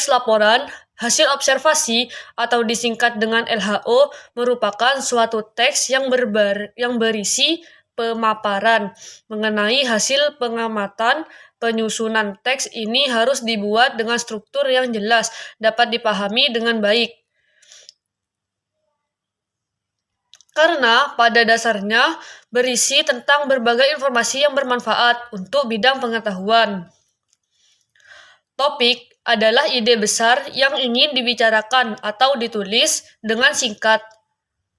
Teks laporan hasil observasi atau disingkat dengan LHO merupakan suatu teks yang berisi pemaparan mengenai hasil pengamatan. Penyusunan teks ini harus dibuat dengan struktur yang jelas, dapat dipahami dengan baik. Karena pada dasarnya berisi tentang berbagai informasi yang bermanfaat untuk bidang pengetahuan. Topik adalah ide besar yang ingin dibicarakan atau ditulis dengan singkat.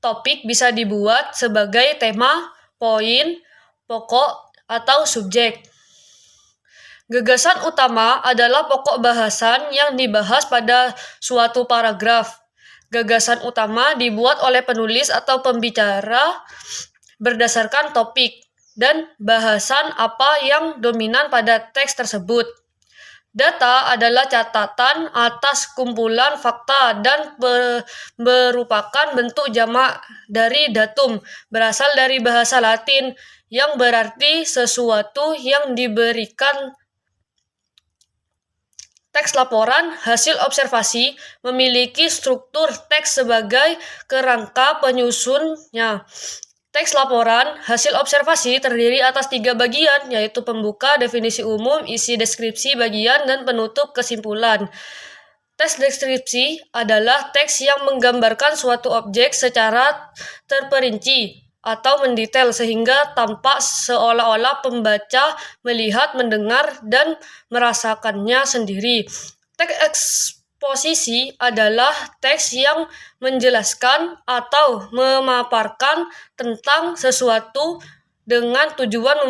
Topik bisa dibuat sebagai tema, poin, pokok, atau subjek. Gagasan utama adalah pokok bahasan yang dibahas pada suatu paragraf. Gagasan utama dibuat oleh penulis atau pembicara berdasarkan topik dan bahasan apa yang dominan pada teks tersebut. Data adalah catatan atas kumpulan fakta dan merupakan bentuk jamak dari datum, berasal dari bahasa Latin yang berarti sesuatu yang diberikan. Teks laporan hasil observasi memiliki struktur teks sebagai kerangka penyusunnya. Teks laporan hasil observasi terdiri atas 3 bagian, yaitu pembuka, definisi umum, isi deskripsi bagian, dan penutup kesimpulan. Teks deskripsi adalah teks yang menggambarkan suatu objek secara terperinci atau mendetail sehingga tampak seolah-olah pembaca melihat, mendengar, dan merasakannya sendiri. Teks eksposisi adalah teks yang menjelaskan atau memaparkan tentang sesuatu dengan tujuan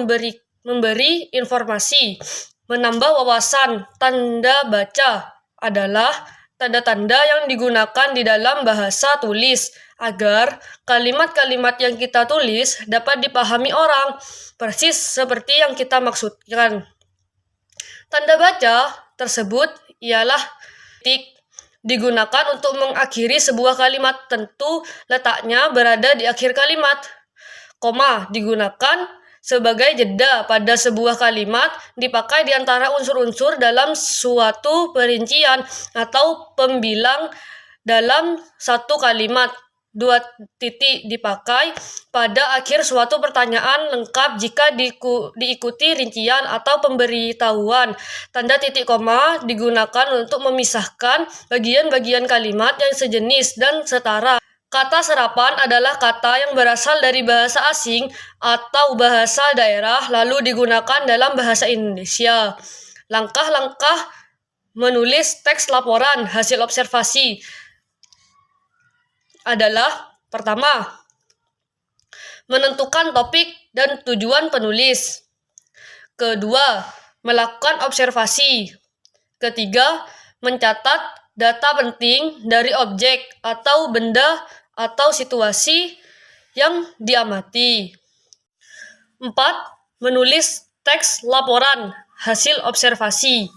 memberi informasi, menambah wawasan. Tanda baca adalah tanda-tanda yang digunakan di dalam bahasa tulis agar kalimat-kalimat yang kita tulis dapat dipahami orang, persis seperti yang kita maksudkan. Tanda baca tersebut ialah titik, digunakan untuk mengakhiri sebuah kalimat, tentu letaknya berada di akhir kalimat. Koma digunakan sebagai jeda pada sebuah kalimat, dipakai di antara unsur-unsur dalam suatu perincian atau pembilang dalam satu kalimat. 2 titik dipakai pada akhir suatu pertanyaan lengkap jika diikuti rincian atau pemberitahuan. Tanda titik koma digunakan untuk memisahkan bagian-bagian kalimat yang sejenis dan setara. Kata serapan adalah kata yang berasal dari bahasa asing atau bahasa daerah lalu digunakan dalam bahasa Indonesia. Langkah-langkah menulis teks laporan hasil observasi adalah: pertama, menentukan topik dan tujuan penulis. Kedua, melakukan observasi. Ketiga, mencatat data penting dari objek atau benda atau situasi yang diamati. 4. Menulis teks laporan hasil observasi.